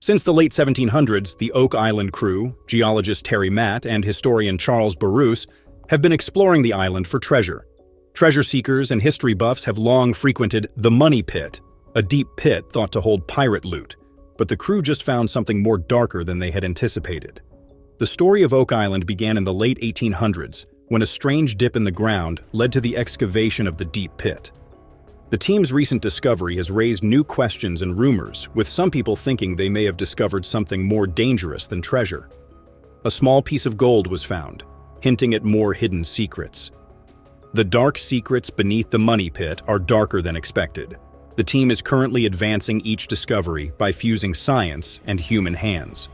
Since the late 1700s, the Oak Island crew, geologist Terry Matt and historian Charles Baruch, have been exploring the island for treasure. Treasure seekers and history buffs have long frequented the Money Pit, a deep pit thought to hold pirate loot, but the crew just found something more darker than they had anticipated. The story of Oak Island began in the late 1800s, when a strange dip in the ground led to the excavation of the deep pit. The team's recent discovery has raised new questions and rumors, with some people thinking they may have discovered something more dangerous than treasure. A small piece of gold was found, hinting at more hidden secrets. The dark secrets beneath the Money Pit are darker than expected. The team is currently advancing each discovery by fusing science and human hands.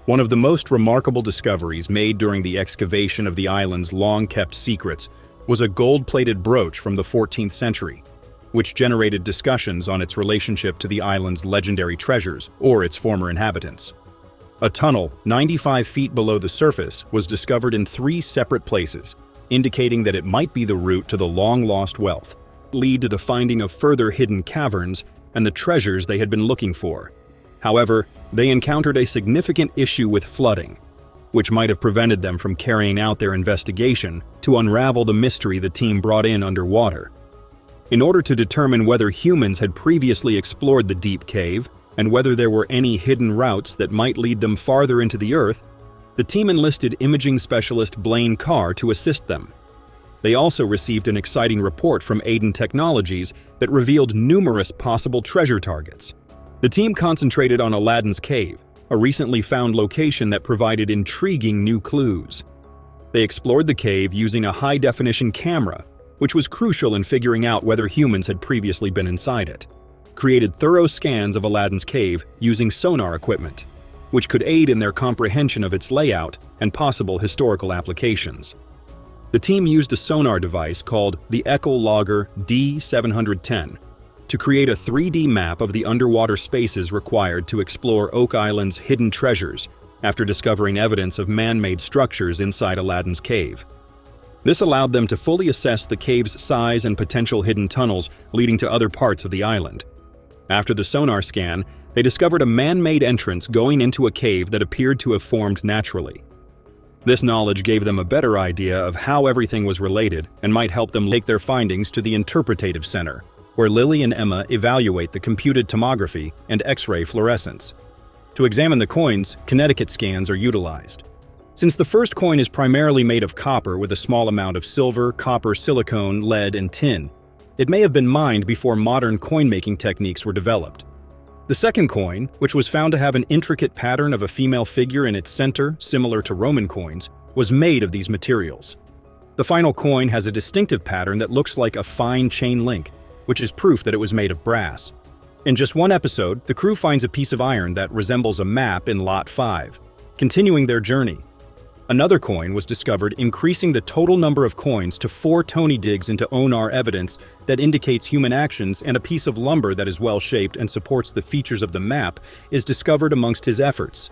One of the most remarkable discoveries made during the excavation of the island's long-kept secrets was a gold-plated brooch from the 14th century, which generated discussions on its relationship to the island's legendary treasures or its former inhabitants. A tunnel 95 feet below the surface was discovered in 3 separate places, indicating that it might be the route to the long-lost wealth, lead to the finding of further hidden caverns and the treasures they had been looking for. However, they encountered a significant issue with flooding, which might have prevented them from carrying out their investigation to unravel the mystery the team brought in underwater. In order to determine whether humans had previously explored the deep cave and whether there were any hidden routes that might lead them farther into the earth, the team enlisted imaging specialist Blaine Carr to assist them. They also received an exciting report from Aiden Technologies that revealed numerous possible treasure targets. The team concentrated on Aladdin's Cave, a recently found location that provided intriguing new clues. They explored the cave using a high-definition camera, which was crucial in figuring out whether humans had previously been inside it, created thorough scans of Aladdin's Cave using sonar equipment, which could aid in their comprehension of its layout and possible historical applications. The team used a sonar device called the Echologger D710 to create a 3D map of the underwater spaces required to explore Oak Island's hidden treasures after discovering evidence of man-made structures inside Aladdin's Cave. This allowed them to fully assess the cave's size and potential hidden tunnels leading to other parts of the island. After the sonar scan, they discovered a man-made entrance going into a cave that appeared to have formed naturally. This knowledge gave them a better idea of how everything was related and might help them take their findings to the Interpretative Center, where Lily and Emma evaluate the computed tomography and X-ray fluorescence. To examine the coins, Connecticut scans are utilized. Since the first coin is primarily made of copper with a small amount of silver, copper, silicone, lead, and tin, it may have been mined before modern coin-making techniques were developed. The second coin, which was found to have an intricate pattern of a female figure in its center, similar to Roman coins, was made of these materials. The final coin has a distinctive pattern that looks like a fine chain link, which is proof that it was made of brass. In just one episode, the crew finds a piece of iron that resembles a map in Lot 5. Continuing their journey, another coin was discovered, increasing the total number of coins to 4 Tony digs into Onar evidence that indicates human actions, and a piece of lumber that is well-shaped and supports the features of the map is discovered amongst his efforts.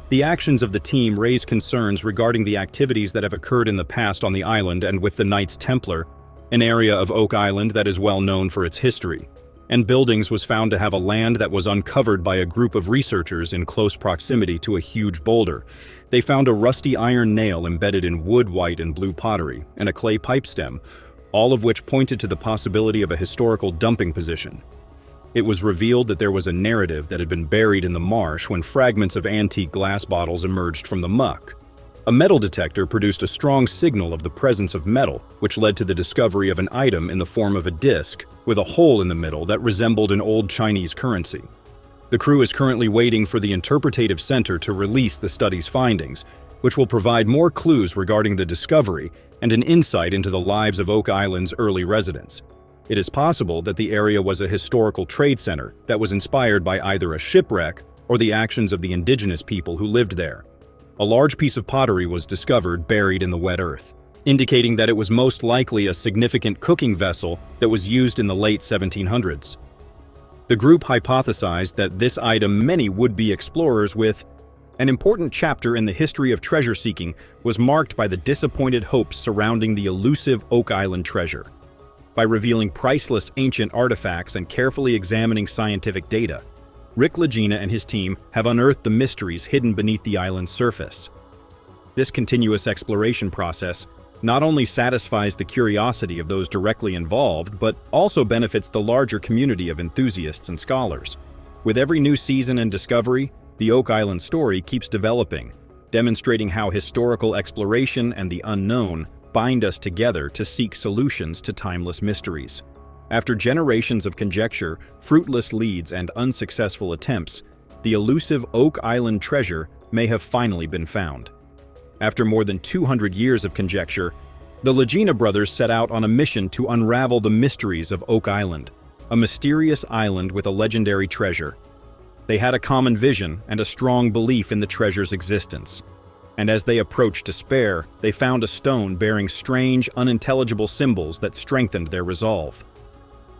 The actions of the team raise concerns regarding the activities that have occurred in the past on the island and with the Knights Templar, an area of Oak Island that is well known for its history, and Buildings was found to have a land that was uncovered by a group of researchers in close proximity to a huge boulder. They found a rusty iron nail embedded in wood, white, and blue pottery, and a clay pipe stem, all of which pointed to the possibility of a historical dumping position. It was revealed that there was a narrative that had been buried in the marsh when fragments of antique glass bottles emerged from the muck. A metal detector produced a strong signal of the presence of metal, which led to the discovery of an item in the form of a disc with a hole in the middle that resembled an old Chinese currency. The crew is currently waiting for the Interpretative Center to release the study's findings, which will provide more clues regarding the discovery and an insight into the lives of Oak Island's early residents. It is possible that the area was a historical trade center that was inspired by either a shipwreck or the actions of the indigenous people who lived there. A large piece of pottery was discovered buried in the wet earth, indicating that it was most likely a significant cooking vessel that was used in the late 1700s. The group hypothesized that this item many would-be explorers with. An important chapter in the history of treasure seeking was marked by the disappointed hopes surrounding the elusive Oak Island treasure. By revealing priceless ancient artifacts and carefully examining scientific data, Lagena and his team have unearthed the mysteries hidden beneath the island's surface. This continuous exploration process not only satisfies the curiosity of those directly involved, but also benefits the larger community of enthusiasts and scholars. With every new season and discovery, the Oak Island story keeps developing, demonstrating how historical exploration and the unknown bind us together to seek solutions to timeless mysteries. After generations of conjecture, fruitless leads, and unsuccessful attempts, the elusive Oak Island treasure may have finally been found. After more than 200 years of conjecture, the Lagena brothers set out on a mission to unravel the mysteries of Oak Island, a mysterious island with a legendary treasure. They had a common vision and a strong belief in the treasure's existence. And as they approached despair, they found a stone bearing strange, unintelligible symbols that strengthened their resolve.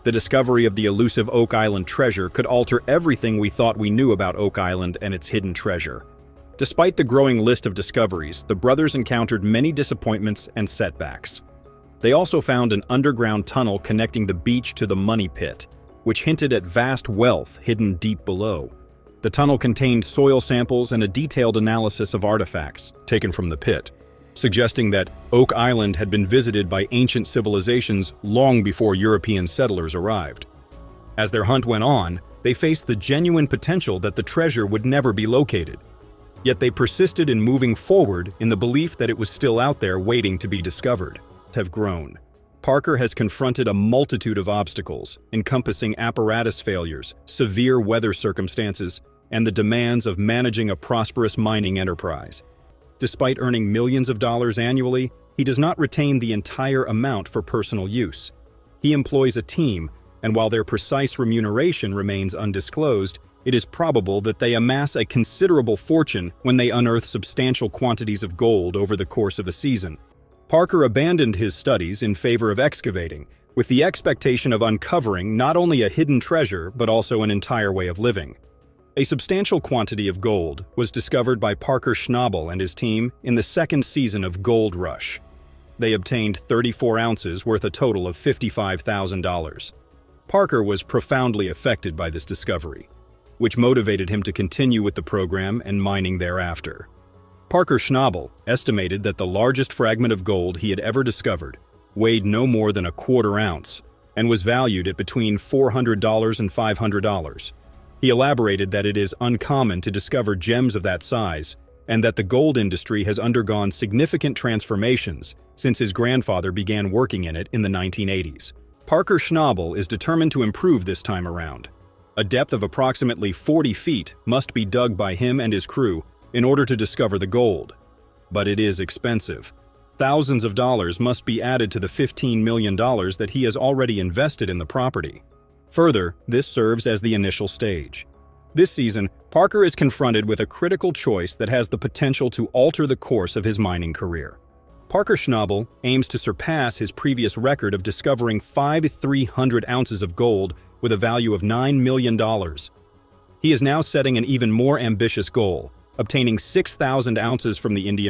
The discovery of the elusive Oak Island treasure could alter everything we thought we knew about Oak Island and its hidden treasure. Despite the growing list of discoveries, the brothers encountered many disappointments and setbacks. They also found an underground tunnel connecting the beach to the money pit, which hinted at vast wealth hidden deep below. The tunnel contained soil samples and a detailed analysis of artifacts taken from the pit, suggesting that Oak Island had been visited by ancient civilizations long before European settlers arrived. As their hunt went on, they faced the genuine potential that the treasure would never be located. Yet they persisted in moving forward in the belief that it was still out there waiting to be discovered. Have grown. Parker has confronted a multitude of obstacles, encompassing apparatus failures, severe weather circumstances, and the demands of managing a prosperous mining enterprise. Despite earning millions of dollars annually, he does not retain the entire amount for personal use. He employs a team, and while their precise remuneration remains undisclosed, it is probable that they amass a considerable fortune when they unearth substantial quantities of gold over the course of a season. Parker abandoned his studies in favor of excavating, with the expectation of uncovering not only a hidden treasure but also an entire way of living. A substantial quantity of gold was discovered by Parker Schnabel and his team in the second season of Gold Rush. They obtained 34 ounces worth a total of $55,000. Parker was profoundly affected by this discovery, which motivated him to continue with the program and mining thereafter. Parker Schnabel estimated that the largest fragment of gold he had ever discovered weighed no more than a quarter ounce and was valued at between $400 and $500. He elaborated that it is uncommon to discover gems of that size and that the gold industry has undergone significant transformations since his grandfather began working in it in the 1980s. Parker Schnabel is determined to improve this time around. A depth of approximately 40 feet must be dug by him and his crew in order to discover the gold. But it is expensive. Thousands of dollars must be added to the $15 million that he has already invested in the property. Further, this serves as the initial stage. This season, Parker is confronted with a critical choice that has the potential to alter the course of his mining career. Parker Schnabel aims to surpass his previous record of discovering 300 ounces of gold with a value of $9 million. He is now setting an even more ambitious goal, obtaining 6,000 ounces from the Indian